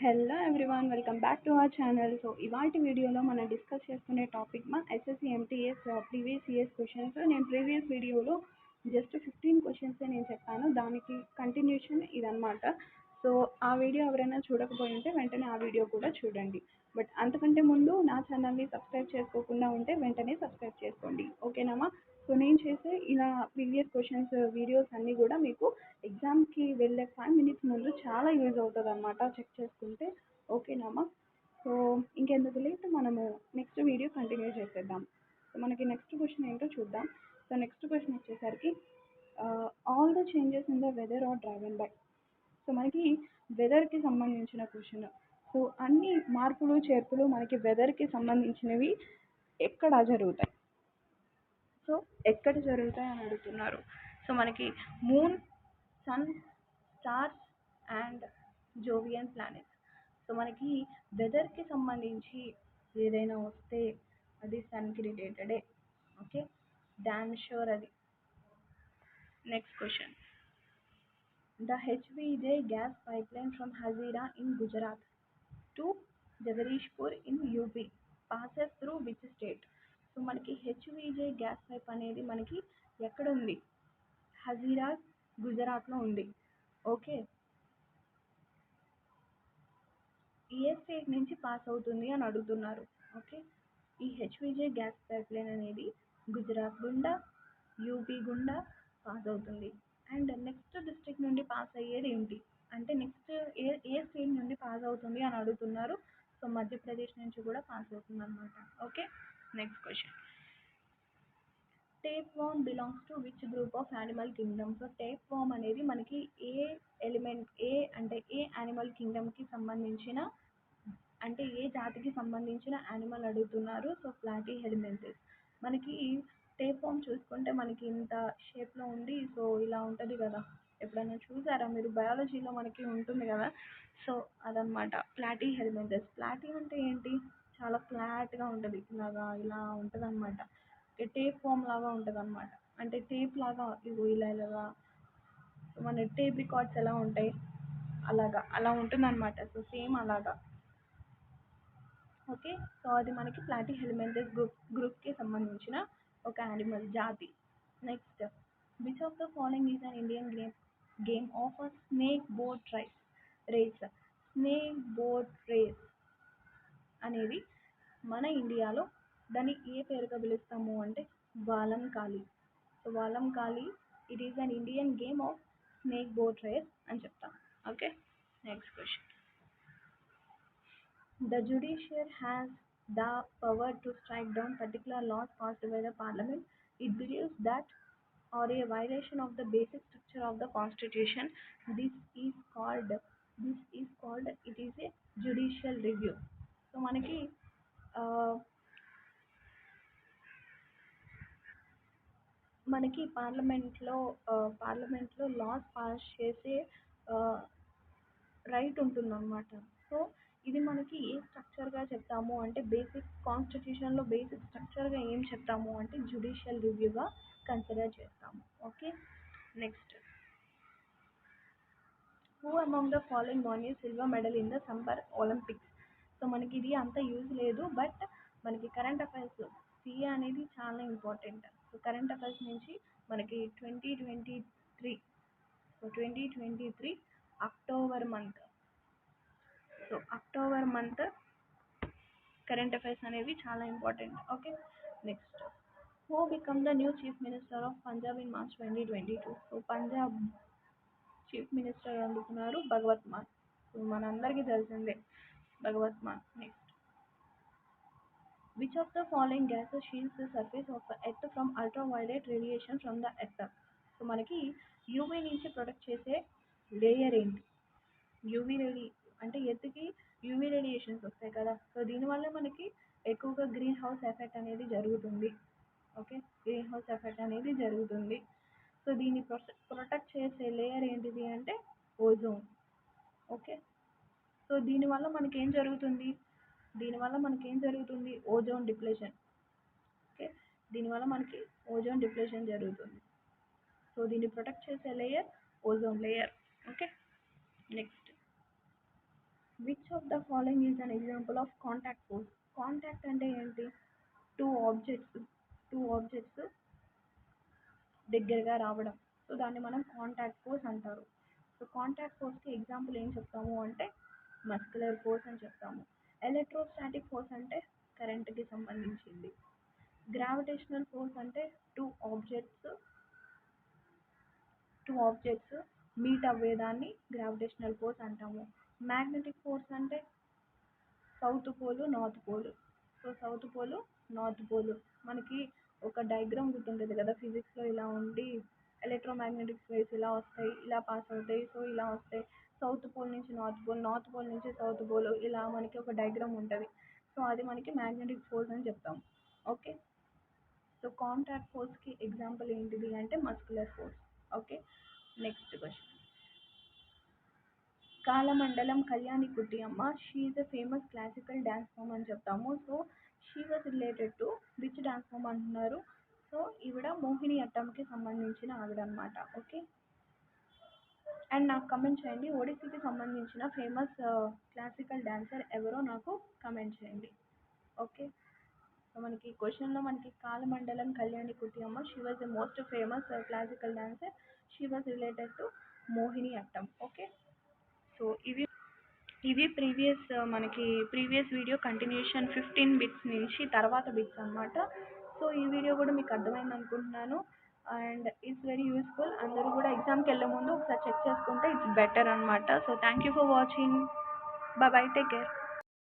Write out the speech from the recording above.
Hello everyone, welcome back to our channel. So ఇవాటి వీడియోలో మనం డిస్కస్ చేసుకునే టాపిక్ మా SSC MTS previous years questions. నేను ప్రీవియస్ వీడియోలో జస్ట్ 15 క్వశ్చన్స్ నేను చెప్పాను, దానికి కంటిన్యూషన్ ఇదనమాట. సో ఆ వీడియో ఎవరైనా చూడకపోయి ఉంటే వెంటనే ఆ వీడియో కూడా చూడండి. బట్ అంతకంటే ముందు నా ఛానల్ని సబ్స్క్రైబ్ చేసుకోకుండా ఉంటే వెంటనే సబ్స్క్రైబ్ చేసుకోండి, ఓకేనామా? సో నేను చేసే ఇలా ప్రీవియస్ క్వశ్చన్స్ వీడియోస్ అన్నీ కూడా మీకు ఎగ్జామ్కి వెళ్ళే 5 minutes ముందు చాలా యూజ్ అవుతుంది అనమాట, చెక్ చేసుకుంటే. ఓకేనామా? సో ఇంకెందుకు లేట్, మనము నెక్స్ట్ వీడియో కంటిన్యూ చేసేద్దాం. సో మనకి నెక్స్ట్ క్వశ్చన్ ఏంటో చూద్దాం. సో నెక్స్ట్ క్వశ్చన్ వచ్చేసరికి all the changes in the weather are driven by. So మనకి వెదర్కి సంబంధించిన క్వశ్చన్. సో అన్ని మార్పులు చేర్పులు మనకి వెదర్కి సంబంధించినవి ఎక్కడ జరుగుతాయి? సో ఎక్కడ జరుగుతాయి అని అడుగుతున్నారు. సో మనకి moon, sun, stars and Jovian planets. So మనకి వెదర్కి సంబంధించి ఏదైనా వస్తే అది సన్కి రిలేటెడే. ఓకే, డామ్ షూర్ అది. Next question. The HVJ gas pipeline from Hazira in Gujarat to Jagdishpur in UP passes through which state? So మనకి హెచ్విజే గ్యాస్ పైప్ అనేది మనకి ఎక్కడ ఉంది? హజీరా, గుజరాత్లో ఉంది. ఓకే, ఏ స్టేట్ నుంచి పాస్ అవుతుంది అని అడుగుతున్నారు. ఓకే, ఈ హెచ్విజే గ్యాస్ పైప్లైన్ అనేది గుజరాత్ గుండా, యూపీ గుండా పాస్ అవుతుంది. అండ్ నెక్స్ట్ డిస్ట్రిక్ట్ నుండి పాస్ అయ్యేది ఏంటి అంటే, నెక్స్ట్ ఏ ఏ స్టేట్ నుండి పాస్ అవుతుంది అని అడుగుతున్నారు. సో మధ్యప్రదేశ్ నుంచి కూడా పాస్ అవుతుంది అనమాట. Okay, next question. Tapeworm belongs to which group of animal kingdom? So tapeworm అనేది మనకి ఏ ఎలిమెంట్, ఏ యానిమల్ కింగ్డమ్కి సంబంధించిన, అంటే ఏ జాతికి సంబంధించిన యానిమల్ అడుగుతున్నారు. సో ప్లాటీ హెల్మెంథెస్. మనకి టేప్ వామ్ చూసుకుంటే మనకి ఇంత షేప్లో ఉండి, సో ఇలా ఉంటుంది కదా, ఎప్పుడైనా చూసారా మీరు? బయాలజీలో మనకి ఉంటుంది కదా. సో అదనమాట ప్లాటీ హెల్మెంథెస్. ప్లాటీ అంటే ఏంటి? చాలా ఫ్లాట్గా ఉంటుంది, ఇలాగా ఇలా ఉంటుంది అనమాట. టేప్ ఫామ్ లాగా ఉంటుంది అనమాట. అంటే టేప్ లాగా ఇగో ఇలా ఇలాగా మన టేప్ రికార్డ్స్ ఎలా ఉంటాయి అలాగా, అలా ఉంటుంది అనమాట. సో సేమ్ అలాగా. ఓకే, సో అది మనకి ప్లాటీ హెల్మెంథెస్ గ్రూప్కి సంబంధించిన ఒక యానిమల్ జాతి. Next. Which of the following is an Indian game of a snake boat race? Snake boat race అనేది మన ఇండియాలో దాన్ని ఏ పేరుగా పిలుస్తాము అంటే Vallam Kali. So Vallam Kali, it is an Indian game of snake boat race అని చెప్తాం. Okay, next question. The judiciary has the power to strike down particular laws passed by the parliament. It believes that or a violation of the basic structure of the constitution. This is called it is a judicial review. So మనకి మనకి పార్లమెంట్లో loss pass చేసే right ఉంటుందన్నమాట. So ఇది మనకి ఏ స్ట్రక్చర్గా చెప్తాము అంటే, basic కాన్స్టిట్యూషన్లో బేసిక్ స్ట్రక్చర్గా ఏం చెప్తాము అంటే జ్యుడిషియల్ రివ్యూగా కన్సిడర్ చేస్తాము. Okay, next. Who among the following won a silver medal in the summer Olympics? So మనకి ఇది అంత యూజ్ లేదు, బట్ మనకి కరెంట్ అఫైర్స్ సిఏ అనేది చాలా ఇంపార్టెంట్. సో కరెంట్ అఫైర్స్ నుంచి మనకి 2023, so 2023 October month, so October month current affairs అనేవి చాలా important. Okay, next. Who become the new chief minister of Punjab in March 2022? So Punjab chief minister అనుకున్నారు Bhagwat Mann. So మనందరికీ తెలిసిందే Bhagwat Mann. Next. Which of the following gases shields the surface of the earth from ultraviolet radiation from the earth? So మనకి UV నుంచి protect చేసే layer ఏంటి? UV అంటే ఎర్త్కి UV radiations వస్తాయి కదా, సో దీనివల్ల మనకి ఎక్కువగా గ్రీన్ హౌస్ ఎఫెక్ట్ అనేది జరుగుతుంది. ఓకే, గ్రీన్ హౌస్ ఎఫెక్ట్ అనేది జరుగుతుంది. సో దీన్ని ప్రొటెక్ట్ చేసే లేయర్ ఏంటిది అంటే ఓజోన్. ఓకే, సో దీనివల్ల మనకేం జరుగుతుంది? Ozone depletion. ఓకే, దీనివల్ల మనకి ఓజోన్ డిప్లేషన్ జరుగుతుంది. సో దీన్ని ప్రొటెక్ట్ చేసే layer ozone layer. Okay, next. Which of the following is an example of contact force? Contact అంటే ఏంటి? టూ ఆబ్జెక్ట్స్ టూ ఆబ్జెక్ట్స్ దగ్గరగా రావడం. సో దాన్ని మనం కాంటాక్ట్ ఫోర్స్ అంటారు. సో కాంటాక్ట్ ఫోర్స్కి ఎగ్జాంపుల్ ఏం చెప్తాము అంటే మస్కులర్ ఫోర్స్ అని చెప్తాము. ఎలక్ట్రోస్టాటిక్ ఫోర్స్ అంటే కరెంట్కి సంబంధించింది. గ్రావిటేషనల్ ఫోర్స్ అంటే టూ ఆబ్జెక్ట్స్ మీట్ అవ్వేదాన్ని గ్రావిటేషనల్ ఫోర్స్ అంటాము. మ్యాగ్నెటిక్ ఫోర్స్ అంటే south pole north pole. So south pole north pole మనకి ఒక డయాగ్రామ్ గుర్తుంటుంది కదా ఫిజిక్స్లో, ఇలా ఉండి ఎలక్ట్రోమాగ్నెటిక్ వేవ్స్ ఇలా వస్తాయి, ఇలా పాస్ అవుతాయి, సో ఇలా వస్తాయి. సౌత్ పోల్ నుంచి నార్త్ పోల్, నార్త్ పోల్ నుంచి సౌత్ పోల్, ఇలా మనకి ఒక డయాగ్రామ్ ఉంటుంది. సో అది మనకి మ్యాగ్నెటిక్ ఫోర్స్ అని చెప్తాం. ఓకే. సో కాంటాక్ట్ ఫోర్స్కి ఎగ్జాంపుల్ ఏంటిది అంటే muscular force. Okay. Next question. Kalamandalam Kalyani Kutty Amma, she is a famous classical dance form అని చెప్తాము. So she was related to which dance form అంటున్నారు? సో ఈవిడ మోహిని అట్టంకి సంబంధించిన ఆవిడ అనమాట. ఓకే. అండ్ నాకు కమెంట్ చేయండి, ఒడిస్సీకి సంబంధించిన ఫేమస్ క్లాసికల్ డాన్సర్ ఎవరో నాకు కమెంట్ చేయండి. ఓకే. సో మనకి క్వశ్చన్లో మనకి కాలమండలం Kalyani Kutty Amma, she was the most famous classical dancer, she was related to Mohini Attam. Okay. So ఇవి మనకి ప్రీవియస్ వీడియో కంటిన్యూషన్ 15 బిట్స్ నుంచి తర్వాత బిట్స్ అనమాట. సో ఈ వీడియో కూడా మీకు అర్థమైంది అనుకుంటున్నాను. And it's very useful. అందరూ కూడా ఎగ్జామ్కి వెళ్ళే ముందు ఒకసారి చెక్ చేసుకుంటే ఇట్స్ బెటర్ అనమాట. So thank you for watching. Bye, take care.